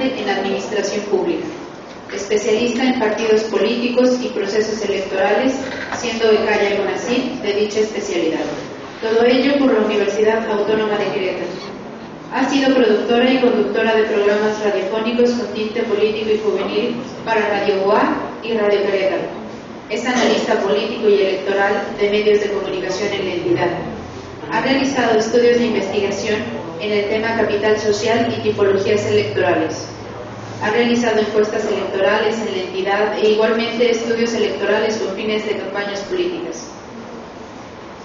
doctorante en Administración Pública, especialista en partidos políticos y procesos electorales, siendo becaria CONACYT de dicha especialidad. Todo ello por la Universidad Autónoma de Querétaro. Ha sido productora y conductora de programas radiofónicos con tinte político y juvenil para Radio UA y Radio Querétaro. Es analista político y electoral de medios de comunicación en la entidad. Ha realizado estudios de investigación en el tema capital social y tipologías electorales. Ha realizado encuestas electorales en la entidad e igualmente estudios electorales con fines de campañas políticas.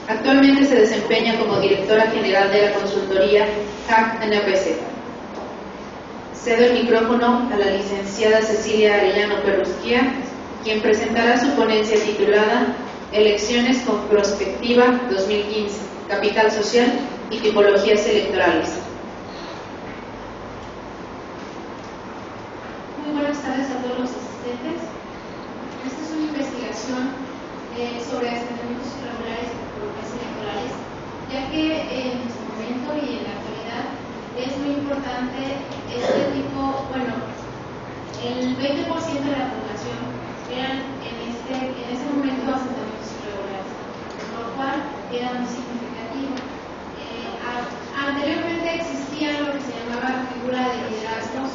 Actualmente se desempeña como directora general de la consultoría HAC NPZ. Cedo el micrófono a la licenciada Cecilia Arellano Perrusquía, quien presentará su ponencia titulada Elecciones con Prospectiva 2015, Capital Social y Tipologías Electorales. Muy buenas tardes a todos los asistentes. Esta es una investigación sobre asentamientos irregulares y tipologías electorales, ya que en este momento y en la actualidad es muy importante este tipo, el 20% de la población eran en ese momento asentamientos irregulares, lo cual era muy significativo. Anteriormente existía lo que se llamaba figura de liderazgos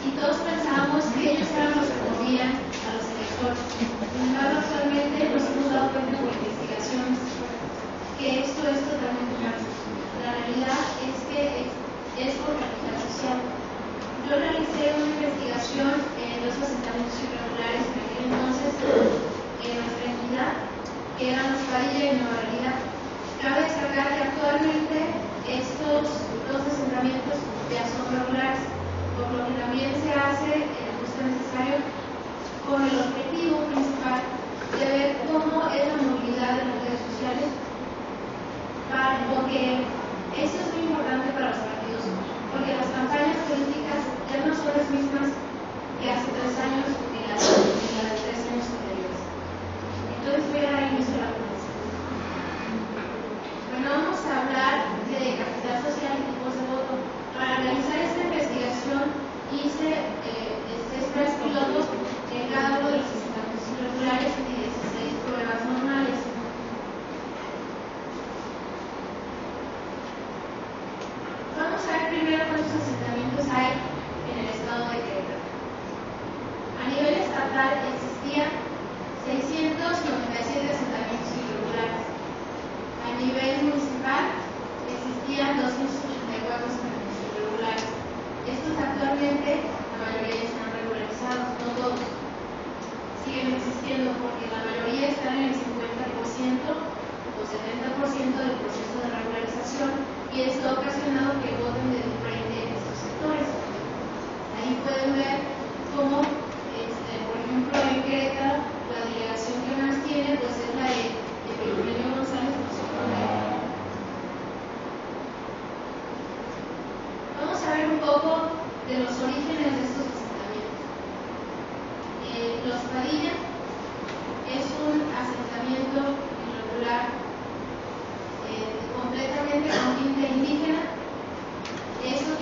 y todos pensábamos que ellos eran los que movían a los electores. Sin embargo, actualmente nos hemos dado cuenta por investigaciones que esto es totalmente falso. La realidad es que es por capital social. Yo realicé una investigación en los asentamientos irregulares en aquel entonces en nuestra entidad, que eran los Padilla y Nueva Realidad. Cabe destacar que actualmente estos dos asentamientos ya son regulares, por lo que también se hace el ajuste necesario con el objetivo principal de ver cómo es la movilidad de las redes sociales, porque eso es muy importante para los partidos, porque las campañas políticas ya no son las mismas que hace 3 años ni las de 3 años anteriores. Entonces voy a dar inicio a la conversación. Bueno, vamos a hablar de capital social y tipos de voto. Para realizar esta investigación hice 3 pilotos en cada uno de los asentamientos irregulares y 16 pruebas normales. Vamos a ver primero cuántos asentamientos hay en el estado de Querétaro. A nivel estatal existían 697 asentamientos irregulares. A nivel municipal existían 284 asentamientos irregulares. Estos actualmente, la mayoría están regularizados, no todos. Siguen existiendo porque la mayoría están en el 50% o 70% del proceso de regularización y esto ha ocasionado que voten de diferente en estos sectores. Ahí pueden ver cómo, por ejemplo, en Querétaro, la delegación que más tiene pues es la de Eugenio González. Vamos a ver un poco de los orígenes de estos asentamientos. Los Padilla es un asentamiento irregular completamente con tinte indígena. Esos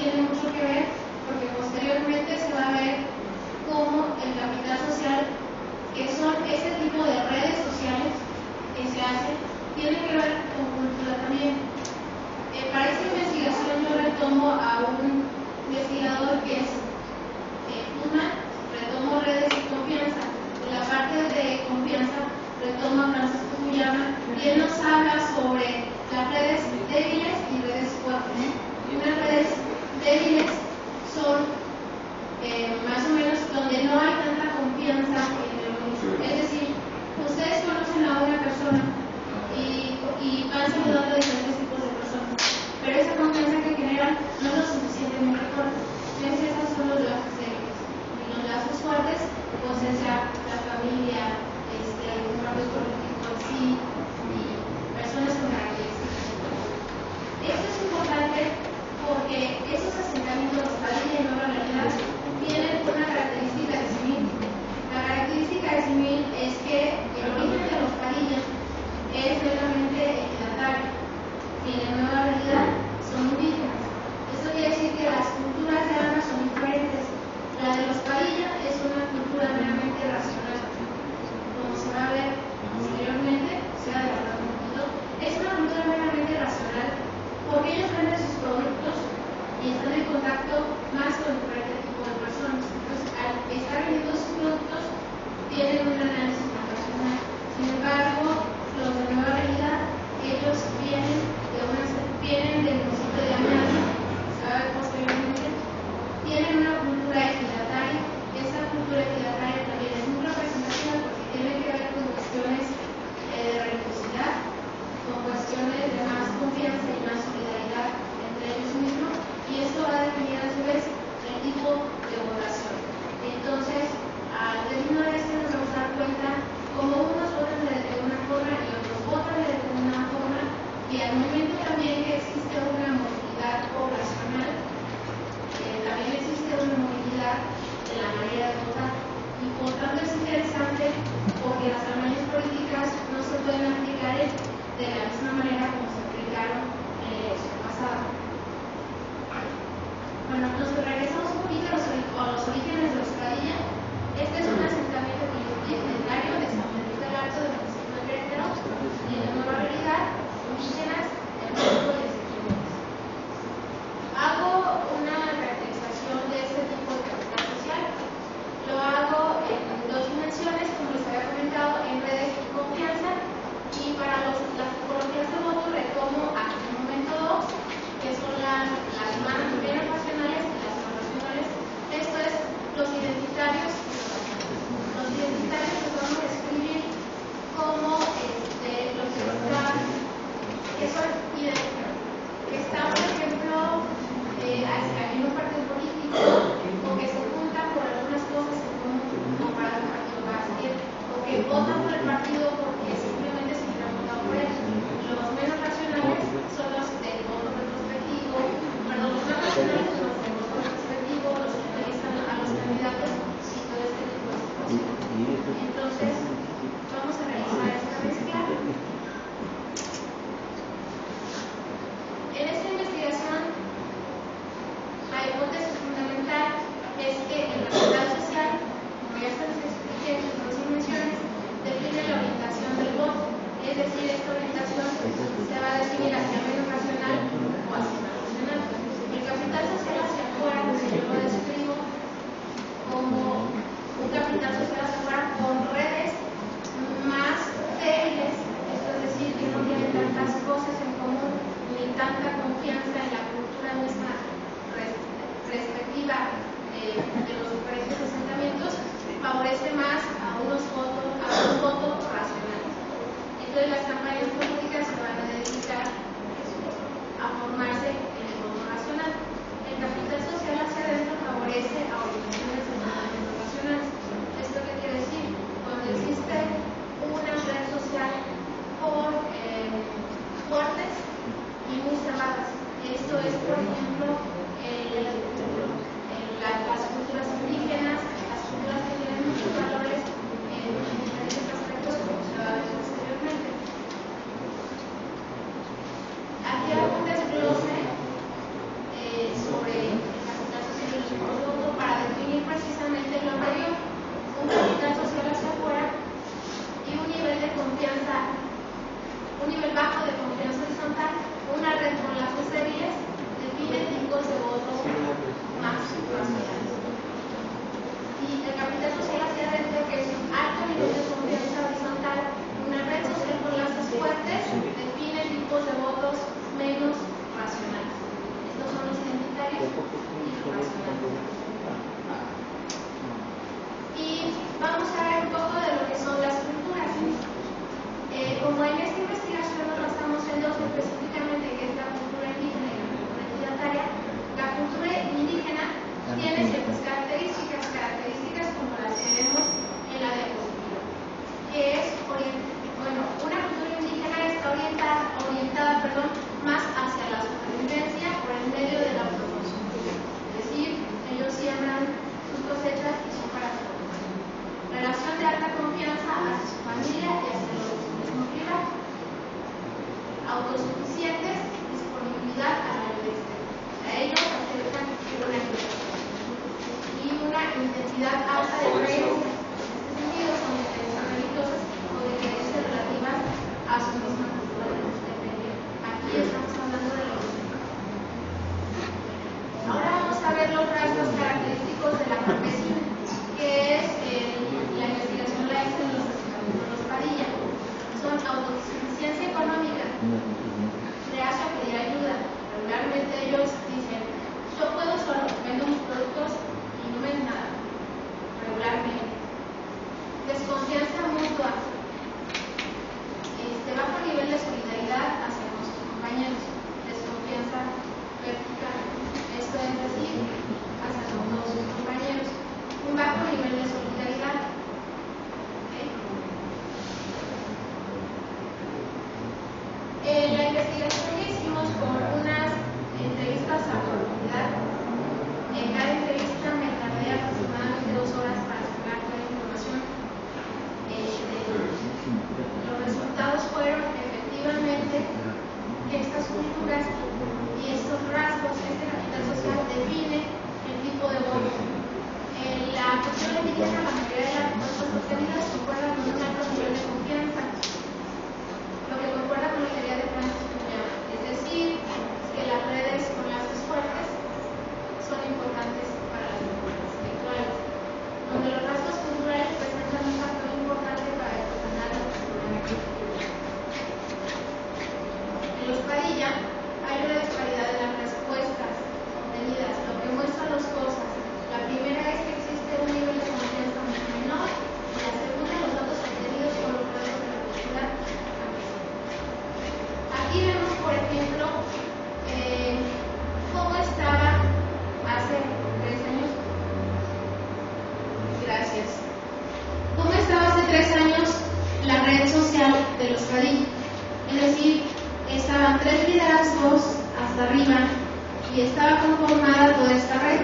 estaba conformada toda esta red.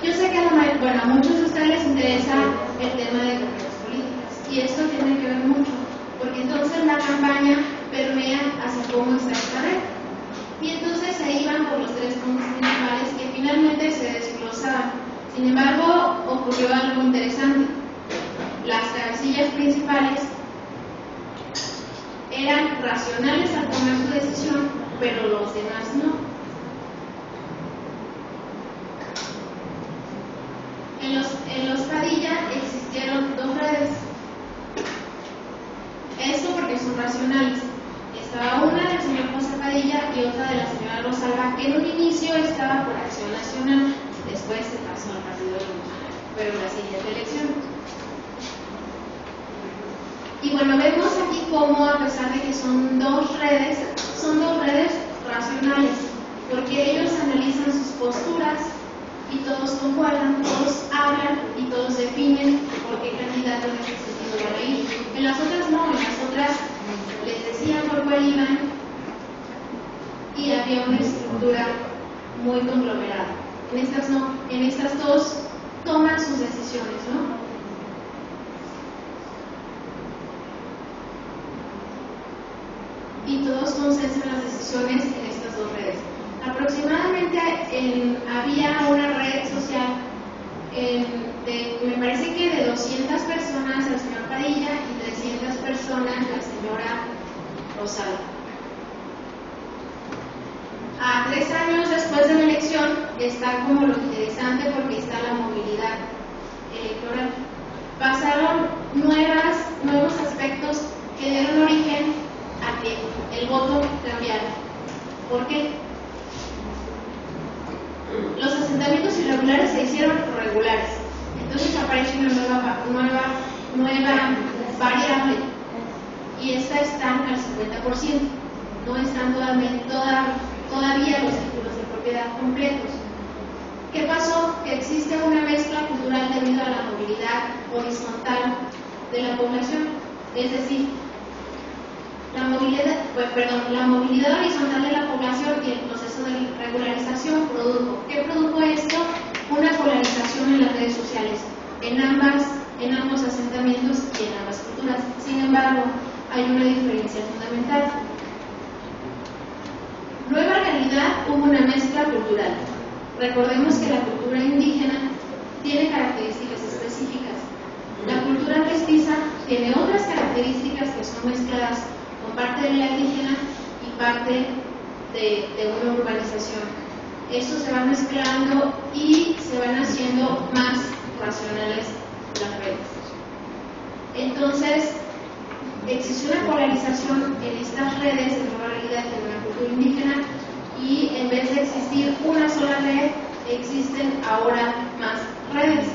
Yo sé que a muchos de ustedes les interesa el tema de campañas políticas y esto tiene que ver mucho, porque entonces la campaña permea hacia cómo está esta red. Y entonces se iban por los 3 puntos principales que finalmente se desglosaban. Sin embargo, ocurrió algo interesante. Las cabecillas principales eran racionales al tomar su decisión, pero los demás no. En los Padilla existieron 2 redes. Esto porque son racionales. Estaba una del señor José Padilla y otra de la señora Rosalba, que en un inicio estaba por Acción Nacional, después se pasó al Partido Revolucionario, pero en la siguiente elección. Y bueno, vemos aquí cómo, a pesar de que son dos redes racionales, porque ellos analizan sus posturas y todos concuerdan, todos hablan y todos definen por qué candidato en ese sentido van a ir. En las otras no, en las otras les decían por cuál iban y había una estructura muy conglomerada. En estas no, en estas dos toman sus decisiones, ¿no? Y todos consensan las decisiones en estas 2 redes. Aproximadamente había una red social me parece que de 200 personas el señor Padilla y 300 personas la señora Rosalba. A 3 años después de la elección está como lo interesante porque está la movilidad electoral. Pasaron nuevos aspectos que dieron origen a que el voto cambiara. ¿Por qué? Los asentamientos irregulares se hicieron regulares. Entonces aparece una nueva variable y esta está al 50%. No están todavía los títulos de propiedad completos. ¿Qué pasó? Que existe una mezcla cultural debido a la movilidad horizontal de la población. Es decir, la movilidad horizontal de la población y el proceso de regularización produjo. ¿Qué produjo esto? Una polarización en las redes sociales, en ambos asentamientos y en ambas culturas. Sin embargo, hay una diferencia fundamental. Nueva realidad, hubo una mezcla cultural. Recordemos que la cultura indígena tiene características específicas. La cultura mestiza tiene otras características que son mezcladas con parte de la indígena y parte de una urbanización. Estos se van mezclando y se van haciendo más racionales las redes. Entonces, existe una polarización en estas redes de nueva realidad de una cultura indígena y en vez de existir una sola red, existen ahora más redes.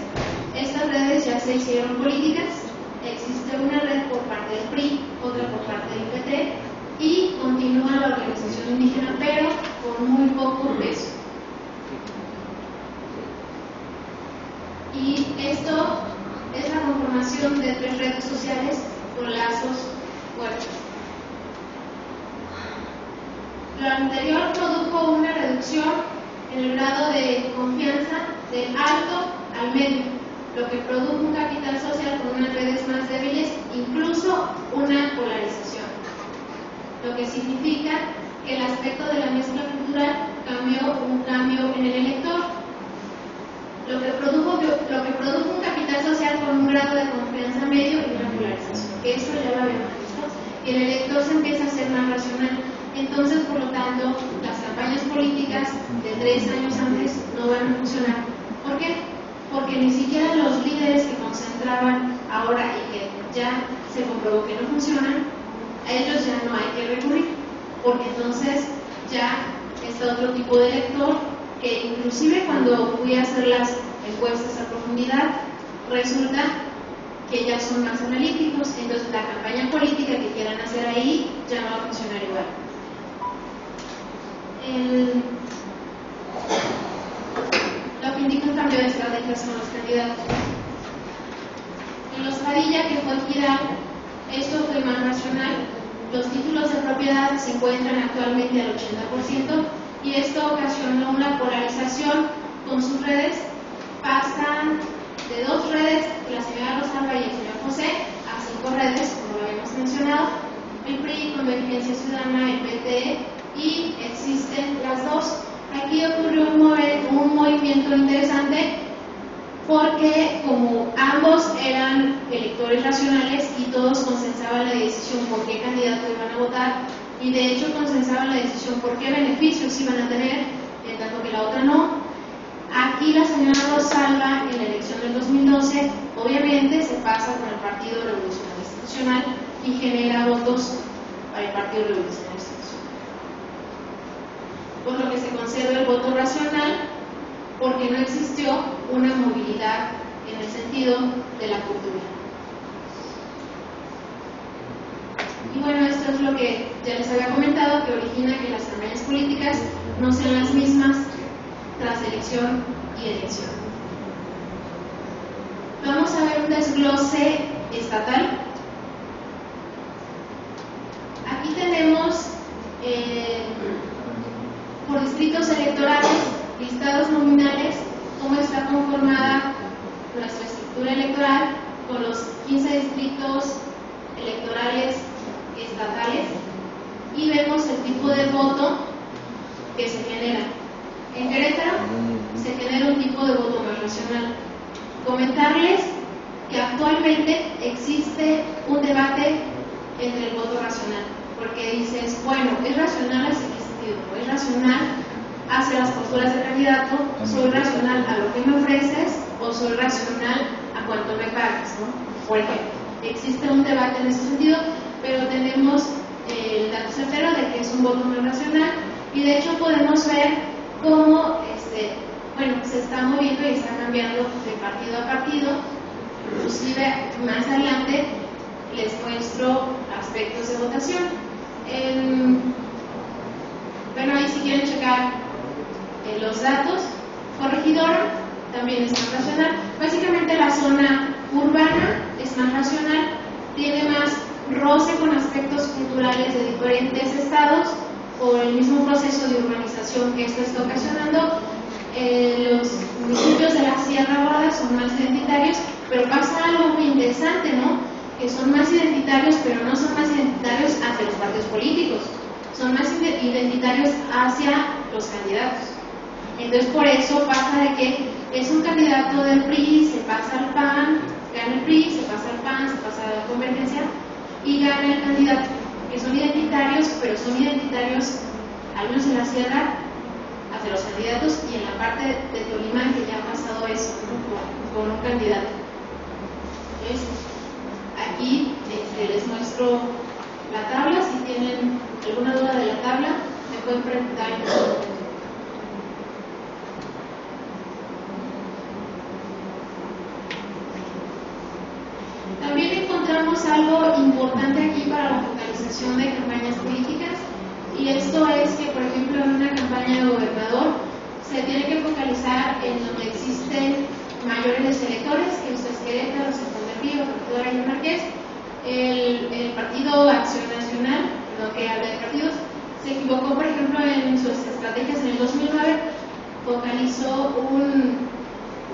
Estas redes ya se hicieron políticas. Existe una red por parte del PRI, otra por parte del PT y continúa la organización indígena, pero con muy poco peso. Y esto es la conformación de 3 redes sociales con lazos fuertes. Lo anterior produjo una reducción en el grado de confianza del alto al medio, lo que produjo un capital social con unas redes más débiles, incluso una polarización, lo que significa que el aspecto de la mezcla cultural hubo un cambio en el elector, lo que produjo un capital social con un grado de confianza medio y una polarización, que eso ya lo habíamos visto, y el elector se empieza a ser más racional. Entonces, por lo tanto, las campañas políticas de 3 años antes no van a funcionar. ¿Por qué? Porque ni siquiera los líderes que concentraban ahora y que ya se comprobó que no funcionan, a ellos ya no hay que recurrir, porque entonces ya está otro tipo de elector que inclusive cuando fui a hacer las encuestas a profundidad, resulta que ya son más analíticos, entonces la campaña política que quieran hacer ahí ya no va a funcionar igual. Lo que indica un cambio de estrategia son los candidatos. En los Padilla, que fue equidad, esto fue más racional. Los títulos de propiedad se encuentran actualmente al 80% y esto ocasionó una polarización con sus redes. Pasan de 2 redes, la señora Rosalba y el señor José, a 5 redes, como lo habíamos mencionado, el PRI, Convergencia Ciudadana, el PT, y existen las dos. Aquí ocurrió un movimiento interesante porque como ambos eran electores racionales y todos consensaban la decisión por qué candidato iban a votar, y de hecho consensaban la decisión por qué beneficios iban a tener, en tanto que la otra no. Aquí la señora Rosalba, en la elección del 2012, obviamente se pasa con el Partido Revolucionario Institucional y genera votos para el Partido Revolucionario Institucional. Por lo que se conserva el voto racional, porque no existió una movilidad en el sentido de la cultura. Y bueno, esto es lo que ya les había comentado, que origina que las campañas políticas no sean las mismas tras elección y elección. Vamos a ver un desglose estatal. Aquí tenemos por distritos electorales, listados nominales, cómo está conformada nuestra estructura electoral con los 15 distritos electorales estatales, y vemos el tipo de voto que se genera. En Querétaro se genera un tipo de voto más racional. Comentarles que actualmente existe un debate entre el voto racional, porque dices, bueno, ¿es racional hacia qué sentido? ¿Es racional hacia las posturas del candidato? ¿Soy racional a lo que me ofreces o soy racional a cuánto me pagas, ¿no? Por ejemplo, existe un debate en ese sentido, pero tenemos el dato certero de que es un voto más racional, y de hecho podemos ver cómo se está moviendo y está cambiando de partido a partido. Inclusive más adelante les muestro aspectos de votación. Bueno, ahí si quieren checar los datos, Corregidora también es más racional. Básicamente la zona urbana es más racional, tiene más roce con aspectos culturales de diferentes estados por el mismo proceso de urbanización que esto está ocasionando. Los municipios de la Sierra Gorda son más identitarios, pero pasa algo muy interesante, ¿no? Que son más identitarios, pero no son más identitarios hacia los partidos políticos, son más identitarios hacia los candidatos. Entonces por eso pasa de que es un candidato del PRI, se pasa al PAN, gana el PRI, se pasa al PAN, se pasa a la Convergencia y gana el candidato, que son identitarios, pero son identitarios, al menos en la Sierra, hacia los candidatos, y en la parte de Tolima que ya ha pasado eso, ¿no? con un candidato. Entonces, aquí les muestro la tabla. Si tienen alguna duda de la tabla, me pueden preguntar en este momento. También encontramos algo importante aquí para la focalización de campañas políticas, y esto es que, por ejemplo, en una campaña de gobernador se tiene que focalizar en donde existen mayores electores, que esto es Querétaro, San Juan del Río, Corregidora y Marqués. El Partido Acción Nacional, perdón que hable de partidos, se equivocó, por ejemplo, en sus estrategias en el 2009, focalizó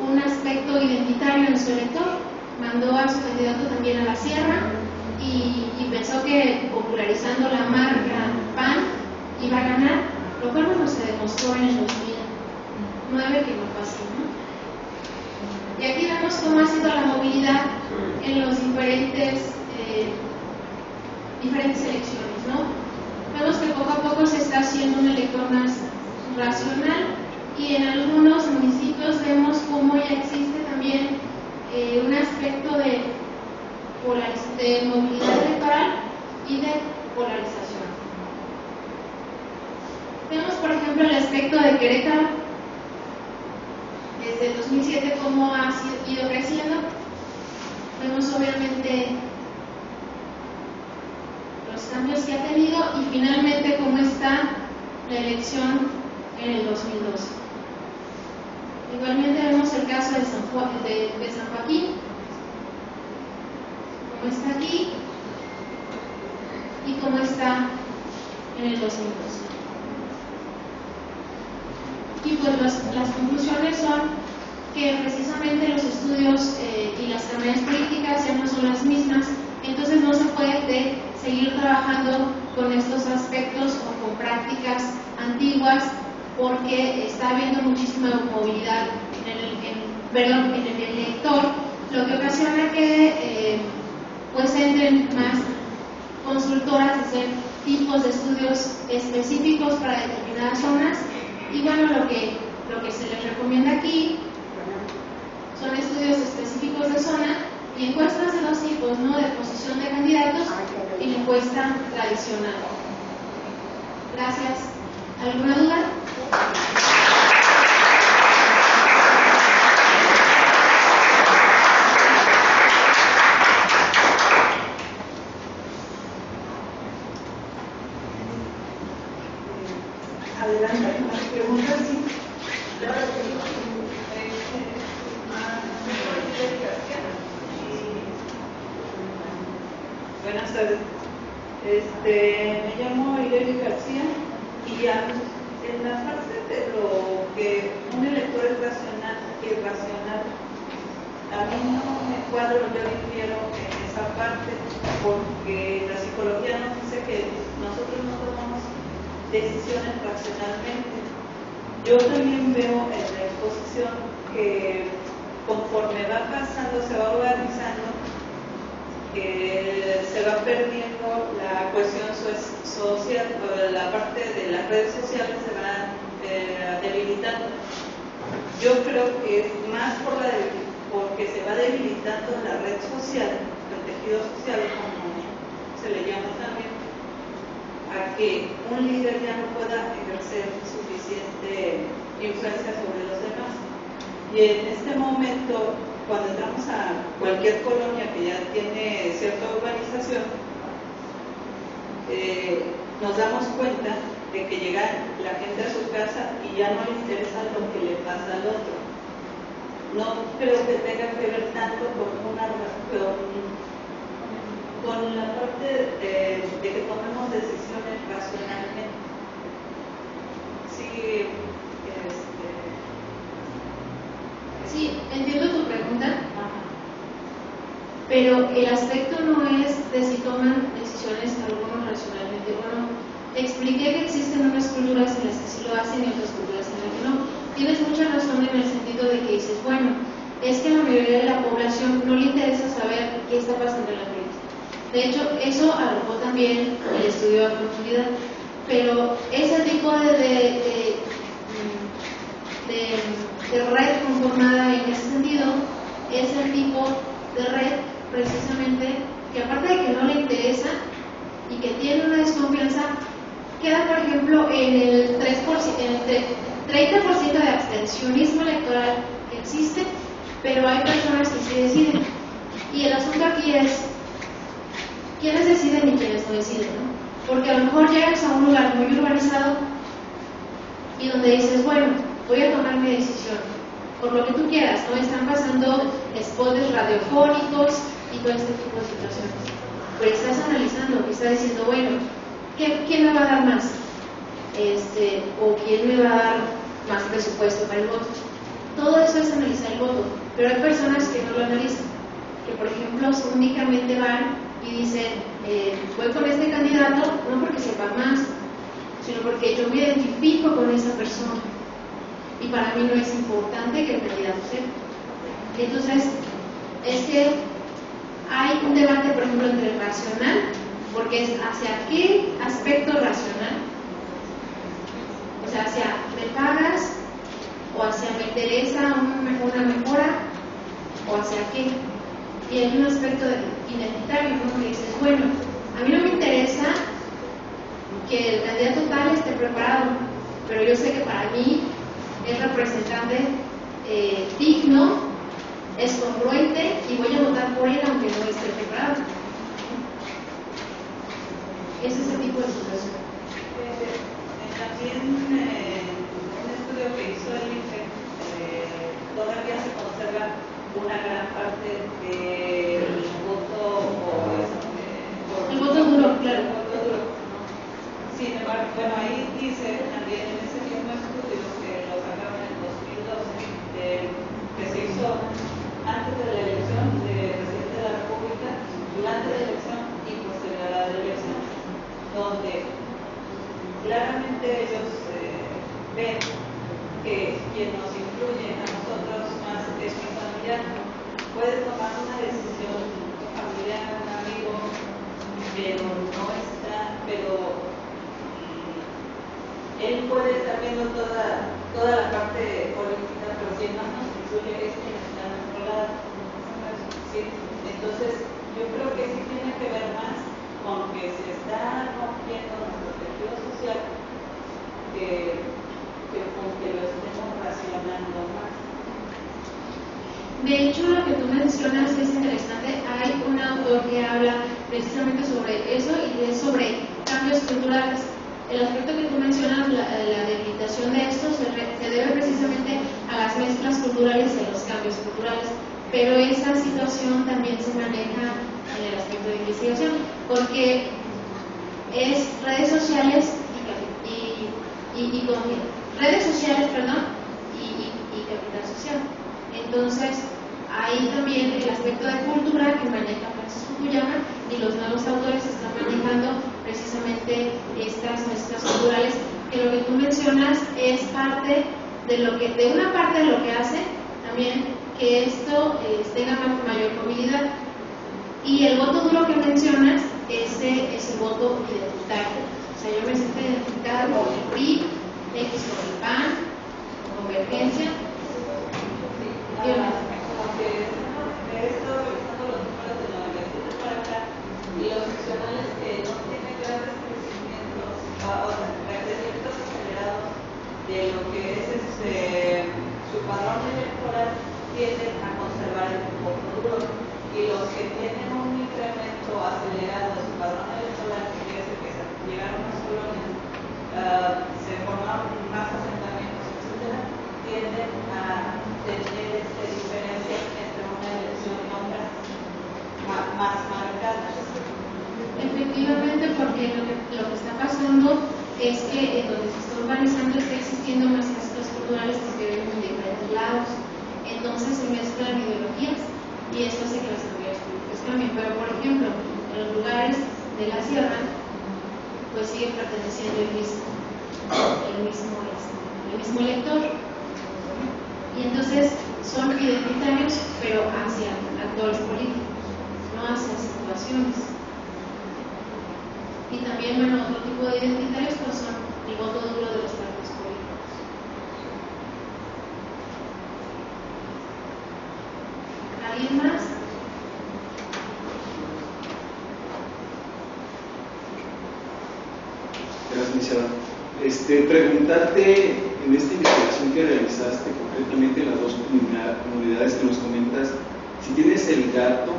un aspecto identitario en su elector, mandó a su candidato también a la Sierra y pensó que popularizando la marca PAN iba a ganar, lo cual no se demostró en el 2009 que no fue así, ¿no? Y aquí vemos cómo ha sido la movilidad en los diferentes elecciones, ¿no? Vemos que poco a poco se está haciendo un elector más racional, y en algunos municipios vemos cómo ya existe también un aspecto de movilidad electoral y de polarización. Vemos, por ejemplo, el aspecto de Querétaro, desde el 2007 cómo ha ido creciendo. Vemos obviamente los cambios que ha tenido y finalmente cómo está la elección en el 2012. Igualmente vemos el caso de San Joaquín, cómo está aquí y cómo está en el 2012. pues las conclusiones son que precisamente los estudios y las campañas políticas ya no son las mismas, entonces no se puede seguir trabajando con estos aspectos o con prácticas antiguas porque está habiendo muchísima movilidad en el elector, lo que ocasiona que pues entren más consultoras a hacer tipos de estudios específicos para determinadas zonas y bueno, lo que se les recomienda aquí son estudios específicos de zona y encuestas de dos tipos, ¿no? De posición de candidatos y la encuesta tradicional. Gracias. ¿Alguna duda? Adelante, más preguntas, sí. Buenas tardes. Me llamo Irene García y en la parte de lo que un elector es racional y irracional, a mí no me cuadro, yo difiero en esa parte, porque la psicología nos dice que nosotros no tomamos decisiones racionalmente. Yo también veo en la exposición que conforme va pasando, se va organizando, se va perdiendo la cohesión social, la parte de las redes sociales se va debilitando. Yo creo que es más porque se va debilitando la red social, el tejido social, como se le llama también, a que un líder ya no pueda ejercer suficiente influencia sobre los demás. Y en este momento, cuando entramos a cualquier colonia que ya tiene cierta urbanización, nos damos cuenta de que llega la gente a su casa y ya no le interesa lo que le pasa al otro. No creo que tenga que ver tanto con la parte de que tomemos decisiones racionalmente. Sí, Sí, entiendo tu pregunta, pero el aspecto no es de si toman decisiones algunos racionalmente o no. Te expliqué que existen unas culturas en las que sí lo hacen y otras culturas en las que no. Tienes mucha razón en el sentido de que dices, bueno, es que a la mayoría de la población no le interesa saber qué está pasando en la política. De hecho, eso arrojó también el estudio a profundidad. Pero ese tipo de red conformada en ese sentido es el tipo de red precisamente que aparte de que no le interesa y que tiene una desconfianza, queda por ejemplo en el 30% de abstencionismo electoral que existe, pero hay personas que sí deciden. Y el asunto aquí es quiénes deciden y quiénes no deciden, ¿no? Porque a lo mejor llegas a un lugar muy urbanizado y donde dices, bueno, voy a tomar mi decisión, por lo que tú quieras, ¿no? Están pasando spots radiofónicos y todo este tipo de situaciones. Pero estás analizando, estás diciendo, bueno, ¿quién me va a dar más? O quién me va a dar más presupuesto para el voto. Todo eso es analizar el voto, pero hay personas que no lo analizan, que por ejemplo únicamente van y dicen, voy con este candidato no porque sepa más, sino porque yo me identifico con esa persona y para mí no es importante que el candidato sepa. Entonces, es que hay un debate, por ejemplo, entre el racional, porque es hacia qué aspecto racional, o sea, hacia me pagas, o hacia me interesa una mejora, o hacia qué. Y hay un aspecto identitario, ¿no? Que dices, bueno, a mí no me interesa que el candidato tal esté preparado, pero yo sé que para mí es representante digno, es congruente y voy a votar por él aunque no esté preparado. Es ese tipo de situación. También un estudio que hizo el INE, todavía se conserva una gran parte del voto el voto duro, claro. El voto duro. Sin embargo, bueno, ahí dice también en ese mismo estudio que lo sacaron personas antes de la elección de presidente de la República, durante la elección y posterior a la elección, donde claramente ellos ven que quien nos influye a nosotros más es mi familiar. Puede tomar una decisión familiar, un amigo, pero no está, él puede estar viendo toda la parte política, pero quien más nos influye es quien está a nuestro lado. ¿Sí? Entonces, yo creo que sí tiene que ver más con que se está rompiendo nuestro tejido social que con que lo estemos racionando más. De hecho, lo que tú mencionas es interesante. Hay un autor que habla precisamente sobre eso y es sobre cambios culturales. El aspecto que tú mencionas, la debilitación de esto, se debe precisamente a las mezclas culturales y a los cambios culturales. Pero esa situación también se maneja en el aspecto de investigación, porque es redes sociales y capital social. Entonces, hay también el aspecto de cultura que maneja Francisco Fukuyama, y los nuevos autores están manejando precisamente estas mezclas culturales, que lo que tú mencionas es parte de una parte de lo que hace también que esto tenga mayor movilidad. Y el voto duro que mencionas, ese es el voto identitario. O sea, yo me siento identificada con el PRI, X con el PAN, Convergencia. Aunque he estado revisando los números de la universidad para acá, y los funcionales que no tienen grandes crecimientos, crecimientos acelerados de lo que es su padrón electoral, tienden a conservar el voto duro, y los que tienen un incremento acelerado de su padrón electoral, que quiere decir que se llegaron a las colonias, se formaron más asentamientos, etcétera, tienden a tener diferencias entre una elección y otra más marcadas. Efectivamente, porque lo que está pasando es que donde se está urbanizando está existiendo más mezclas culturales que vienen de diferentes lados. Entonces se mezclan ideologías y esto hace que las teorías políticas cambien. Pero, por ejemplo, en los lugares de la sierra, pues sigue perteneciendo el mismo elector. Y entonces son identitarios, pero hacia actores políticos, no hacia situaciones. Y también, bueno, otro tipo de identitarios pues son el voto duro de los partidos políticos. ¿Alguien más? Gracias, licenciada. Preguntarte en esta investigación que realizaste, concretamente en las dos comunidades que nos comentas, si tienes el dato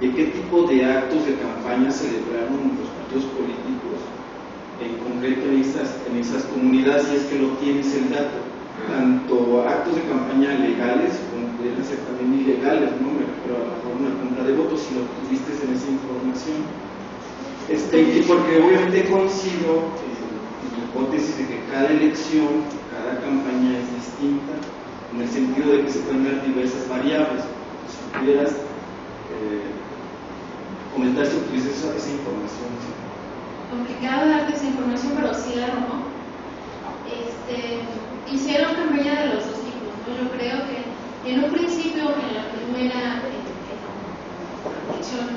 de qué tipo de actos de campaña celebraron los partidos políticos, en concreto en esas comunidades, si es que lo tienes el dato, tanto actos de campaña legales como pudieran ser también ilegales, ¿no? Pero a lo mejor una compra de votos, si lo tuviste en esa información. Y porque obviamente coincido en la hipótesis de que cada elección, cada campaña es distinta, en el sentido de que se pueden ver diversas variables. Si pudieras comentar si tuviste esa información. ¿Sí? Complicado darte esa información, pero sí la arrojó. Hicieron campaña de los dos tipos, ¿no? Yo creo que en un principio, en la primera elección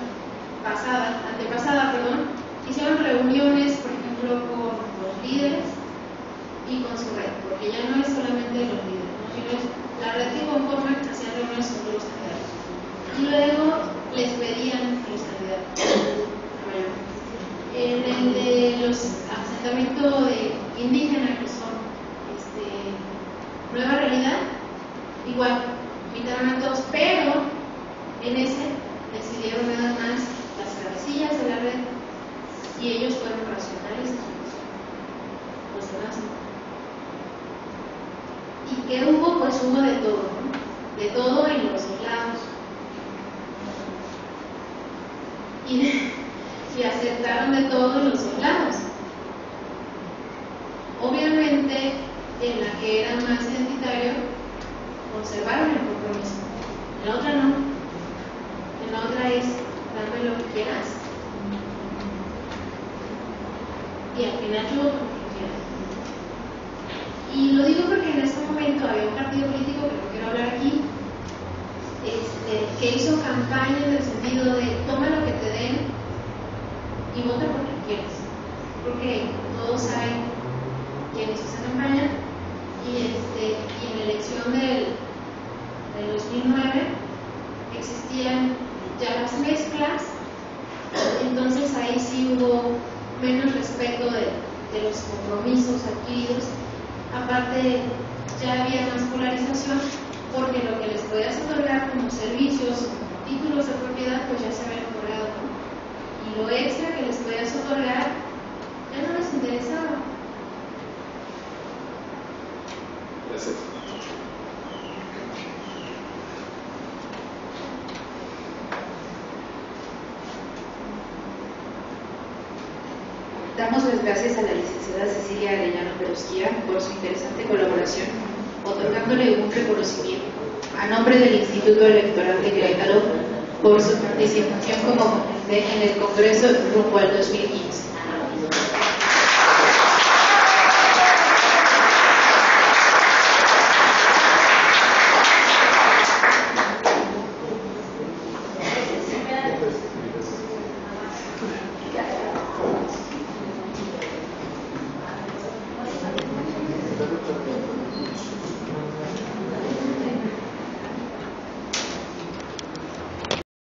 antepasada, hicieron reuniones, por ejemplo, con los líderes y con su red, porque ya no es solamente los líderes, ¿no? Sino es la red que conforman, hacían reuniones con todos los candidatos. Y luego les pedían a los candidatos. En el de los asentamientos indígenas, que son Nueva Realidad, igual, invitaron a todos, pero en ese decidieron nada más las cabecillas de la red y ellos fueron racionalistas, los demás no. ¿Y qué hubo? Pues hubo de todo, ¿no? De todo en los dos lados. Y aceptaron de todo en los dos lados. Obviamente, en la que era más identitario, conservaron el compromiso. En la otra no. En la otra es dame lo que quieras. Y al final yo lo que quieras. Y lo digo porque en este momento había un partido político, que no quiero hablar aquí, que hizo campaña en el sentido de toma lo que te den y vota por quien quieres. Porque todos saben quién hizo esa campaña. Y en la elección del 2009 existían ya las mezclas, entonces ahí sí hubo menos respeto de los compromisos adquiridos. Aparte, ya había más polarización, porque lo que les podías otorgar como servicios, títulos de propiedad, pues ya se habían otorgado, ¿no? Y lo extra que les podías otorgar ya no les interesaba. Gracias. Damos las gracias a la licenciada Cecilia Arellano Perusquía por su interesante colaboración, otorgándole un reconocimiento a nombre del Instituto Electoral de Querétaro por su participación como ponente en el Congreso rumbo al 2015.